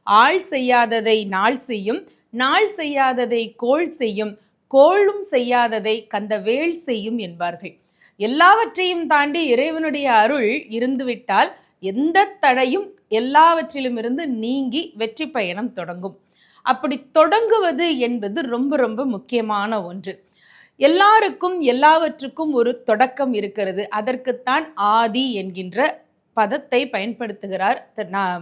ஆள் செய்யாததை நாள் செய்யும், நாள் செய்யாததை கோள் செய்யும், கோளும் செய்யாததை கந்தவேள் செய்யும் என்பார்கள். எல்லாவற்றையும் தாண்டி இறைவனுடைய அருள் இருந்துவிட்டால் எந்த தடையும் எல்லாவற்றிலும் இருந்து நீங்கி வெற்றி பயணம் தொடங்கும். அப்படி தொடங்குவது என்பது ரொம்ப ரொம்ப முக்கியமான ஒன்று. எல்லாருக்கும் எல்லாவற்றுக்கும் ஒரு தொடக்கம் இருக்கிறது. அதற்குத்தான் ஆதி என்கின்ற பதத்தை பயன்படுத்துகிறார்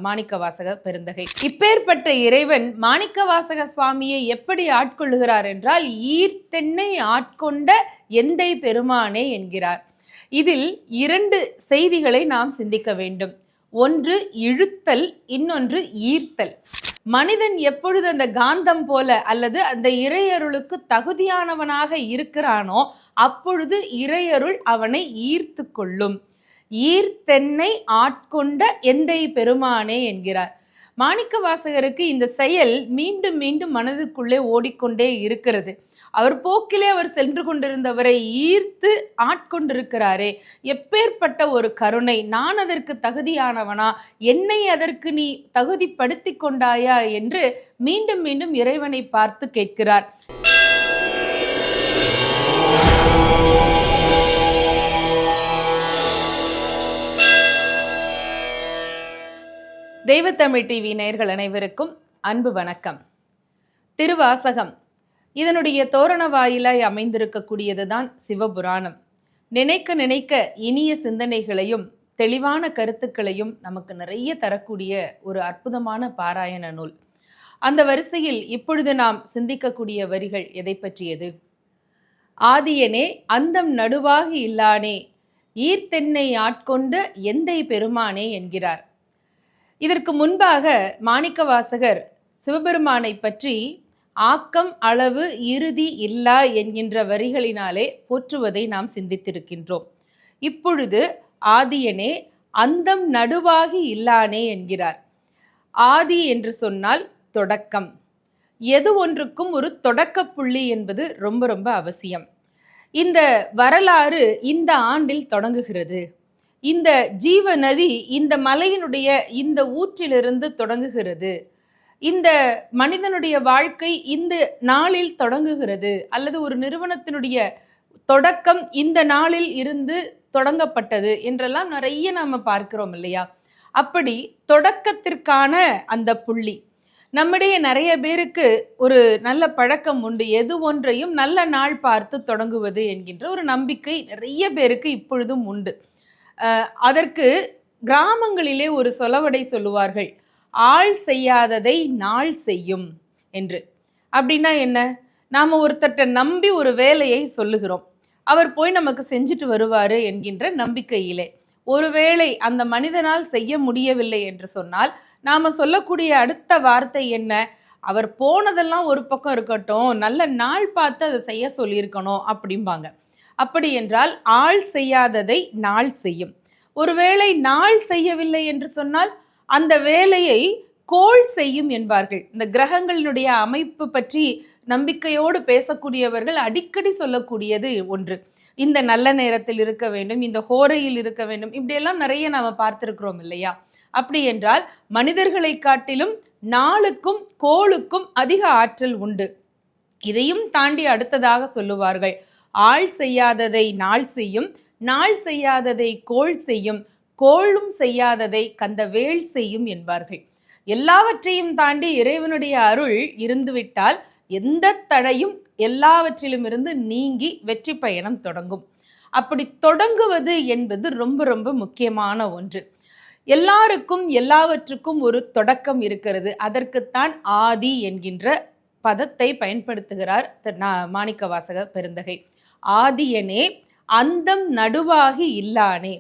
மாணிக்கவாசக பெருந்தகை. இப்பேற்பட்ட இறைவன் மாணிக்கவாசக சுவாமியை எப்படி ஆட்கொள்ளுகிறார் என்றால், ஈர்த்தென்னை ஆட்கொண்ட எந்தை பெருமானே என்கிறார். இதில் 2 செய்திகளை நாம் சிந்திக்க வேண்டும். ஒன்று இழுத்தல், இன்னொன்று ஈர்த்தல். மனிதன் எப்பொழுது அந்த காந்தம் போல அல்லது அந்த இறையருளுக்கு தகுதியானவனாக இருக்கிறானோ அப்பொழுது இறையருள் அவனை ஈர்த்து கொள்ளும். ஈர்த்தென்னை ஆட்கொண்ட எந்தை பெருமானே என்கிறார். மாணிக்கவாசகருக்கு இந்த செயல் மீண்டும் மீண்டும் மனதிற்குள்ளே ஓடிக்கொண்டே இருக்கிறது. அவர் போக்கிலே அவர் சென்று கொண்டிருந்தவரை ஈர்த்து ஆட்கொண்டிருக்கிறாரே, எப்பேற்பட்ட ஒரு கருணை! நான் அதற்கு தகுதியானவனா? என்னை அதற்கு நீ தகுதிப்படுத்தி கொண்டாயா என்று மீண்டும் மீண்டும் இறைவனை பார்த்து கேட்கிறார். தெய்வத்தமிழ் டிவி நேயர்கள் அனைவருக்கும் அன்பு வணக்கம். திருவாசகம், இதனுடைய தோரண வாயிலாய் அமைந்திருக்கக்கூடியதுதான் சிவபுராணம். நினைக்க நினைக்க இனிய சிந்தனைகளையும் தெளிவான கருத்துக்களையும் நமக்கு நிறைய தரக்கூடிய ஒரு அற்புதமான பாராயண நூல். அந்த வரிசையில் இப்பொழுது நாம் சிந்திக்கக்கூடிய வரிகள் எதை பற்றியது? ஆதியனே அந்தம் நடுவாகி இல்லானே, ஈர்த்தென்னை ஆட்கொண்ட எந்தை பெருமானே என்கிறார். இதற்கு முன்பாக மாணிக்கவாசகர் சிவபெருமானை பற்றி ஆக்கம் அளவு இறுதி இல்லா என்கின்ற வரிகளினாலே போற்றுவதை நாம் சிந்தித்திருக்கின்றோம். இப்பொழுது ஆதியனே அந்தம் நடுவாகி இல்லானே என்கிறார். ஆதி என்று சொன்னால் தொடக்கம். எது ஒன்றுக்கும் ஒரு தொடக்க புள்ளி என்பது ரொம்ப ரொம்ப அவசியம். இந்த வரலாறு இந்த ஆண்டில் தொடங்குகிறது. இந்த ஜீவ நதி இந்த மலையினுடைய இந்த ஊற்றிலிருந்து தொடங்குகிறது. இந்த மனிதனுடைய வாழ்க்கை இந்த நாளில் தொடங்குகிறது. அல்லது ஒரு நிறுவனத்தினுடைய தொடக்கம் இந்த நாளில் இருந்து தொடங்கப்பட்டது என்றெல்லாம் நிறைய நாம பார்க்கிறோம் இல்லையா? அப்படி தொடக்கத்திற்கான அந்த புள்ளி நம்முடைய நிறைய பேருக்கு ஒரு நல்ல பழக்கம் உண்டு. எது ஒன்றையும் நல்ல நாள் பார்த்து தொடங்குவது என்கின்ற ஒரு நம்பிக்கை நிறைய பேருக்கு இப்பொழுதும் உண்டு. அதற்கு கிராமங்களிலே ஒரு சொலவடை சொல்லுவார்கள், ஆள் செய்யாததை நாள் செய்யும் என்று. அப்படின்னா என்ன? நாம் ஒருத்தட்ட நம்பி ஒரு வேலையை சொல்லுகிறோம், அவர் போய் நமக்கு செஞ்சுட்டு வருவார் என்கின்ற நம்பிக்கையிலே. ஒருவேளை அந்த மனிதனால் செய்ய முடியவில்லை என்று சொன்னால் நாம் சொல்லக்கூடிய அடுத்த வார்த்தை என்ன? அவர் போனதெல்லாம் ஒரு பக்கம் இருக்கட்டும், நல்ல நாள் பார்த்து அதை செய்ய சொல்லியிருக்கணும் அப்படிம்பாங்க. அப்படி என்றால் ஆள் செய்யாததை நாள் செய்யும். ஒருவேளை நாள் செய்யவில்லை என்று சொன்னால் அந்த வேலையை கோள் செய்யும் என்பார்கள். இந்த கிரகங்களினுடைய அமைப்பு பற்றி நம்பிக்கையோடு பேசக்கூடியவர்கள் அடிக்கடி சொல்லக்கூடியது ஒன்று. இந்த நல்ல நேரத்தில் இருக்க வேண்டும், இந்த ஹோரையில் இருக்க வேண்டும், இப்படியெல்லாம் நிறைய நாம் பார்த்திருக்கிறோம் இல்லையா? அப்படி என்றால் மனிதர்களை காட்டிலும் நாளுக்கும் கோளுக்கும் அதிக ஆற்றல் உண்டு. இதையும் தாண்டி அடுத்ததாக சொல்லுவார்கள், ஆள் செய்யாததை நாள் செய்யும், நாள் செய்யாததை கோள் செய்யும், கோளும் செய்யாததை கந்தவேள் செய்யும் என்பார்கள். எல்லாவற்றையும் தாண்டி இறைவனுடைய அருள் இருந்துவிட்டால் எந்த தடையும் எல்லாவற்றிலும் இருந்து நீங்கி வெற்றி பயணம் தொடங்கும். அப்படி தொடங்குவது என்பது ரொம்ப ரொம்ப முக்கியமான ஒன்று. எல்லாருக்கும் எல்லாவற்றுக்கும் ஒரு தொடக்கம் இருக்கிறது. அதற்குத்தான் ஆதி என்கின்ற பதத்தை பயன்படுத்துகிறார் மாணிக்கவாசக பெருந்தகை. ஆதியனே அந்தம் நடுவாகி இல்லானே.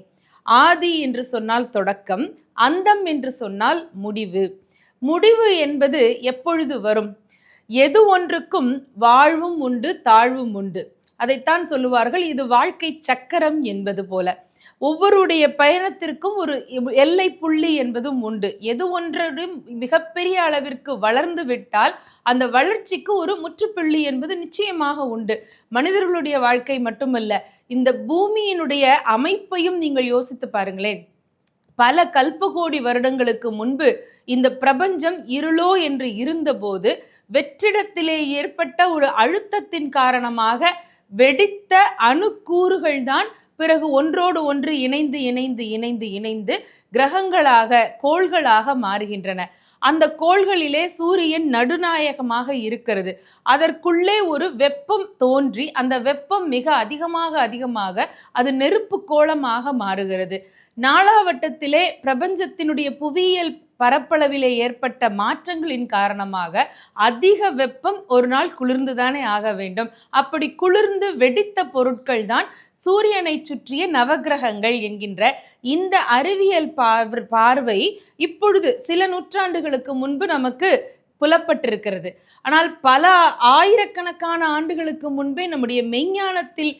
ஆதி என்று சொன்னால் தொடக்கம், அந்தம் என்று சொன்னால் முடிவு. முடிவு என்பது எப்பொழுது வரும்? எது ஒன்றுக்கும் வாழ்வும் உண்டு, தாழ்வும் உண்டு. அதைத்தான் சொல்லுவார்கள், இது வாழ்க்கை சக்கரம் என்பது போல. ஒவ்வொருடைய பயணத்திற்கும் ஒரு எல்லை புள்ளி என்பதும் உண்டு. எது ஒன்றும் மிகப்பெரிய அளவிற்கு வளர்ந்து விட்டால் அந்த வளர்ச்சிக்கு ஒரு முற்றுப்புள்ளி என்பது நிச்சயமாக உண்டு. மனிதர்களுடைய வாழ்க்கை மட்டுமல்ல, இந்த பூமியினுடைய அமைப்பையும் நீங்கள் யோசித்து பாருங்களேன். பல கல்பகோடி வருடங்களுக்கு முன்பு இந்த பிரபஞ்சம் இருளோ என்று இருந்தபோது வெற்றிடத்திலே ஏற்பட்ட ஒரு அழுத்தத்தின் காரணமாக வெடித்த அணுக்கூறுகள் தான் பிறகு ஒன்றோடு ஒன்று இணைந்து இணைந்து இணைந்து இணைந்து கிரகங்களாக கோள்களாக மாறுகின்றன. அந்த கோள்களிலே சூரியன் நடுநாயகமாக இருக்கிறது. அதற்குள்ளே ஒரு வெப்பம் தோன்றி அந்த வெப்பம் மிக அதிகமாக அதிகமாக அது நெருப்பு கோளமாக மாறுகிறது. நாளாவட்டத்திலே பிரபஞ்சத்தினுடைய புவியியல் பரப்பளவிலே ஏற்பட்ட மாற்றங்களின் காரணமாக அதிக வெப்பம் ஒரு நாள் குளிர்ந்துதானே ஆக வேண்டும். அப்படி குளிர்ந்து வெடித்த பொருட்கள் தான் சூரியனை சுற்றிய நவகிரகங்கள் என்கின்ற இந்த அறிவியல் பார்வை இப்பொழுது சில நூற்றாண்டுகளுக்கு முன்பு நமக்கு புலப்பட்டிருக்கிறது. ஆனால் பல ஆயிரக்கணக்கான ஆண்டுகளுக்கு முன்பே நம்முடைய மெய்ஞானத்தில்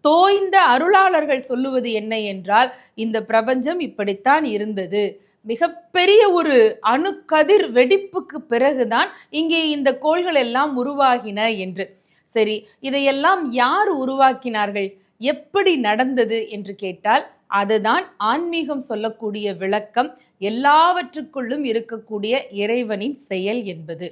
தோய்ந்த அருளாளர்கள் சொல்லுவது என்ன என்றால், இந்த பிரபஞ்சம் இப்படித்தான் இருந்தது. மிகப்பெரிய ஒரு அணுக்கதிர் வெடிப்புக்கு பிறகுதான் இங்கே இந்த கோள்கள் எல்லாம் உருவாகின என்று. சரி, இதையெல்லாம் யார் உருவாக்கினார்கள், எப்படி நடந்தது என்று கேட்டால், அதுதான் ஆன்மீகம் சொல்லக்கூடிய விளக்கம். எல்லாவற்றுக்குள்ளும் இருக்கக்கூடிய இறைவனின் செயல் என்பது.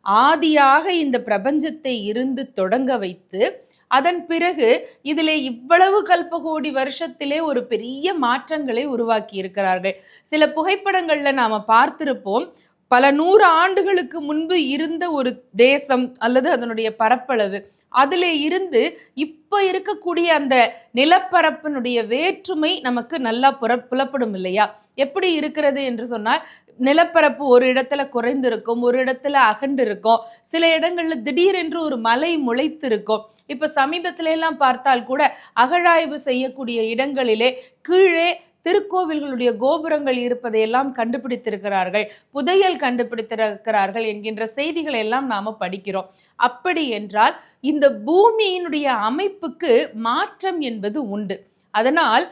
ஆதியாக இந்த பிரபஞ்சத்தை இருந்து தொடங்க வைத்து அதன் பிறகு இதிலே இவ்வளவு கல்பகோடி வருஷத்திலே ஒரு பெரிய மாற்றங்களை உருவாக்கி இருக்கிறார்கள். சில புகைப்படங்கள்ல நாம பார்த்திருப்போம், பல 100 ஆண்டுகளுக்கு முன்பு இருந்த ஒரு தேசம் அல்லது அதனுடைய பரப்பளவு, அதிலே இருந்து இப்ப இருக்கக்கூடிய அந்த நிலப்பரப்பினுடைய வேற்றுமை நமக்கு நல்லா புலப்படும் இல்லையா? எப்படி இருக்கிறது என்று சொன்னால், நிலப்பரப்பு ஒரு இடத்துல குறைந்திருக்கும், ஒரு இடத்துல அகண்டு இருக்கும், சில இடங்கள்ல திடீரென்று ஒரு மலை முளைத்து இருக்கும். இப்ப சமீபத்தில எல்லாம் பார்த்தால் கூட அகழாய்வு செய்யக்கூடிய இடங்களிலே கீழே திருக்கோவில்களுடைய கோபுரங்கள் இருப்பதையெல்லாம் கண்டுபிடித்திருக்கிறார்கள், புதையல் கண்டுபிடித்திருக்கிறார்கள் என்கின்ற செய்திகளை எல்லாம் நாம படிக்கிறோம். அப்படி என்றால் இந்த பூமியினுடைய அமைப்புக்கு மாற்றம் என்பது உண்டு. அதனால்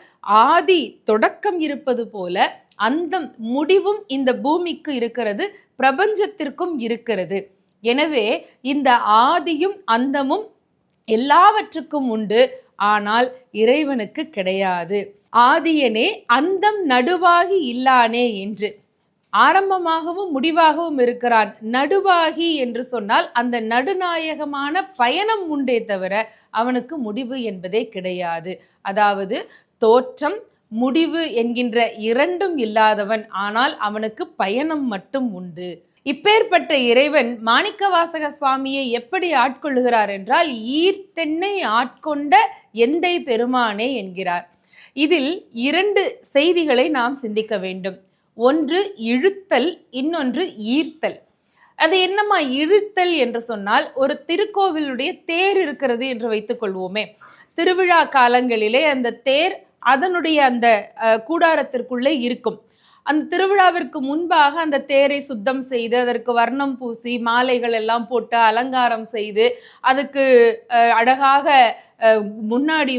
ஆதி தொடக்கம் இருப்பது போல அந்த முடிவும் இந்த பூமிக்கு இருக்கிறது, பிரபஞ்சத்திற்கும் இருக்கிறது. எனவே இந்த ஆதியும் அந்தமும் எல்லாவற்றுக்கும் உண்டு, ஆனால் இறைவனுக்கு கிடையாது. ஆதியனே அந்தம் நடுவாகி இல்லானே என்று. ஆரம்பமாகவும் முடிவாகவும் இருக்கிறான். நடுவாகி என்று சொன்னால் அந்த நடுநாயகமான பயணம் உண்டே தவிர அவனுக்கு முடிவு என்பதே கிடையாது. அதாவது தோற்றம் முடிவு என்கின்ற இரண்டும் இல்லாதவன், ஆனால் அவனுக்கு பயணம் மட்டும் உண்டு. இப்பேற்பட்ட இறைவன் மாணிக்கவாசக சுவாமியை எப்படி ஆட்கொள்ளுகிறார் என்றால், ஈர்த்தென்னை ஆட்கொண்ட எந்தை பெருமானே என்கிறார். இதில் 2 செய்திகளை நாம் சிந்திக்க வேண்டும். ஒன்று இழுத்தல், இன்னொன்று ஈர்த்தல். அது என்னம்மா இழுத்தல் என்று சொன்னால், ஒரு திருக்கோவிலுடைய தேர் இருக்கிறது என்று வைத்துக் கொள்வோமே. திருவிழா காலங்களிலே அந்த தேர் அதனுடைய அந்த கூடாரத்திற்குள்ளே இருக்கும். அந்த திருவிழாவிற்கு முன்பாக அந்த தேரை சுத்தம் செய்து அதற்கு வர்ணம் பூசி மாலைகள் எல்லாம் போட்டு அலங்காரம் செய்து அதுக்கு அழகாக முன்னாடி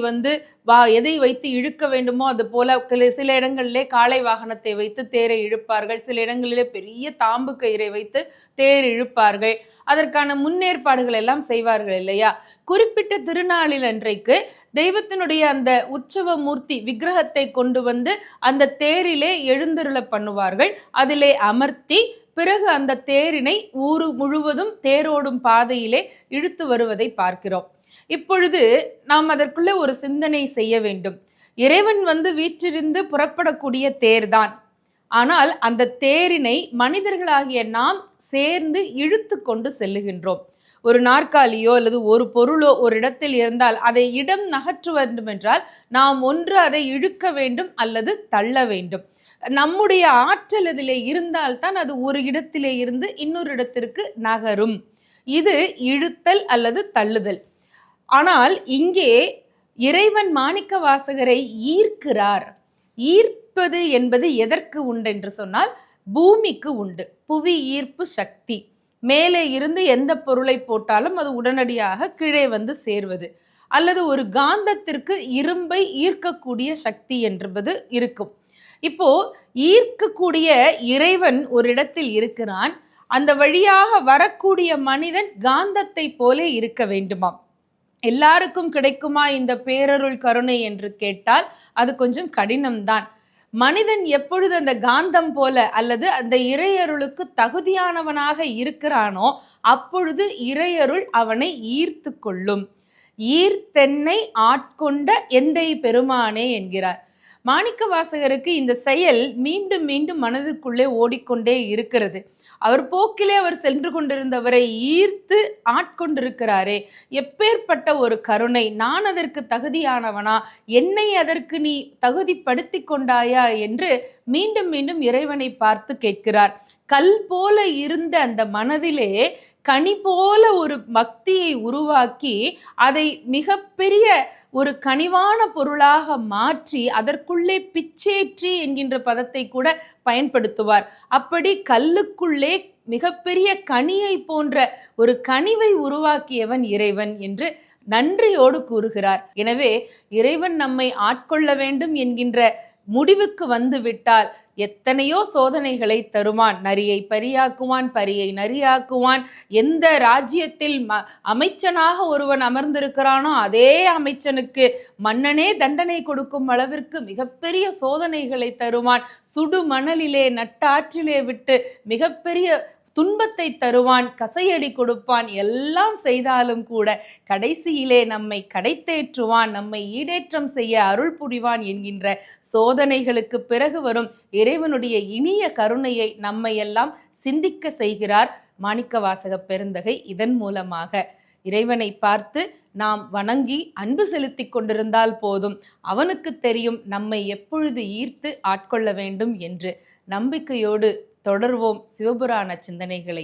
எதை வைத்து இழுக்க வேண்டுமோ அது போல சில இடங்களிலே காளை வாகனத்தை வைத்து தேரை இழுப்பார்கள், சில இடங்களிலே பெரிய தாம்பு கயிறை வைத்து தேர் இழுப்பார்கள். அதற்கான முன்னேற்பாடுகள் எல்லாம் செய்வார்கள் இல்லையா? குறிப்பிட்ட திருநாளில் அன்றைக்கு தெய்வத்தினுடைய அந்த உற்சவ மூர்த்தி விக்கிரகத்தை கொண்டு அந்த தேரிலே எழுந்தருள பண்ணுவார்கள். அதிலே அமர்த்தி பிறகு அந்த தேரினை ஊரு முழுவதும் தேரோடும் பாதையிலே இழுத்து வருவதை பார்க்கிறோம். இப்பொழுது நாம் அதற்குள்ளே ஒரு சிந்தனை செய்ய வேண்டும். இறைவன் வீற்றிருந்து புறப்படக்கூடிய தேர்தான். ஆனால் அந்த தேரினை மனிதர்களாகிய நாம் சேர்ந்து இழுத்து கொண்டு செல்லுகின்றோம். ஒரு நாற்காலியோ அல்லது ஒரு பொருளோ ஒரு இடத்தில் இருந்தால் அதை இடம் நகற்ற வேண்டும் என்றால் நாம் ஒன்று அதை இழுக்க வேண்டும் அல்லது தள்ள வேண்டும். நம்முடைய ஆற்றல் அதிலே இருந்தால்தான் அது ஒரு இடத்திலே இருந்து இன்னொரு இடத்திற்கு நகரும். இது இழுத்தல் அல்லது தள்ளுதல். ஆனால் இங்கே இறைவன் மாணிக்க வாசகரை ஈர்க்கிறார். ஈர்ப்பது என்பது எதற்கு உண்டு என்று சொன்னால், பூமிக்கு உண்டு. புவி ஈர்ப்பு சக்தி. மேலே இருந்து எந்த பொருளை போட்டாலும் அது உடனடியாக கீழே சேர்வது. அல்லது ஒரு காந்தத்திற்கு இரும்பை ஈர்க்கக்கூடிய சக்தி என்பது இருக்கும். இப்போ ஈர்க்கக்கூடிய இறைவன் ஒரு இடத்தில் இருக்கிறான். அந்த வழியாக வரக்கூடிய மனிதன் காந்தத்தை போல இருக்க வேண்டுமாம். எல்லாருக்கும் கிடைக்குமா இந்த பேரருள் கருணை என்று கேட்டால் அது கொஞ்சம் கடினம்தான். மனிதன் எப்பொழுது அந்த காந்தம் போல அல்லது அந்த இறையருளுக்கு தகுதியானவனாக இருக்கிறானோ அப்பொழுது இறையருள் அவனை ஈர்த்து கொள்ளும். ஈர்த்தென்னை ஆட்கொண்ட எந்தை பெருமானே என்கிறார். மாணிக்க வாசகருக்கு இந்த செயல் மீண்டும் மீண்டும் மனதுக்குள்ளே ஓடிக்கொண்டே இருக்கிறது. அவர் போக்கிலே அவர் சென்று கொண்டிருந்தவரை ஈர்த்து ஆட்கொண்டிருக்கிறாரே, எப்பேற்பட்ட ஒரு கருணை! நான் அதற்கு தகுதியானவனா? என்னை அதற்கு நீ தகுதிப்படுத்தி கொண்டாயா என்று மீண்டும் மீண்டும் இறைவனை பார்த்து கேட்கிறார். கல் போல இருந்த அந்த மனதிலே கனி போல ஒரு பக்தியை உருவாக்கி அதை மிகப்பெரிய ஒரு கனிவான பொருளாக மாற்றி அதற்குள்ளே பிச்சேற்றி என்கின்ற பதத்தை கூட பயன்படுத்துவார். அப்படி கல்லுக்குள்ளே மிகப்பெரிய கனியை போன்ற ஒரு கனிவை உருவாக்கியவன் இறைவன் என்று நன்றியோடு கூறுகிறார். எனவே இறைவன் நம்மை ஆட்கொள்ள வேண்டும் என்கின்ற முடிவுக்கு வந்து விட்டால் எத்தனையோ சோதனைகளை தருவான். நரியை பரியாக்குவான், பரியை நரியாக்குவான். எந்த ராஜ்யத்தில் அமைச்சனாக ஒருவன் அமர்ந்திருக்கிறானோ அதே அமைச்சனுக்கு மன்னனே தண்டனை கொடுக்கும் அளவிற்கு மிகப்பெரிய சோதனைகளை தருவான். சுடு மணலிலே நட்டாற்றிலே விட்டு மிகப்பெரிய துன்பத்தை தருவான், கசையடி கொடுப்பான். எல்லாம் செய்தாலும் கூட கடைசியிலே நம்மை கடைத்தேற்றுவான், நம்மை ஈடேற்றம் செய்ய அருள் புரிவான் என்கின்ற சோதனைகளுக்கு பிறகு வரும் இறைவனுடைய இனிய கருணையை நம்மை எல்லாம் சிந்திக்க செய்கிறார் மாணிக்கவாசக பெருந்தகை. இதன் மூலமாக இறைவனை பார்த்து நாம் வணங்கி அன்பு செலுத்தி கொண்டிருந்தால் போதும், அவனுக்கு தெரியும் நம்மை எப்பொழுது ஈர்த்து ஆட்கொள்ள வேண்டும் என்று. நம்பிக்கையோடு தொடர்வோம் சிவபுராண சிந்தனைகளை.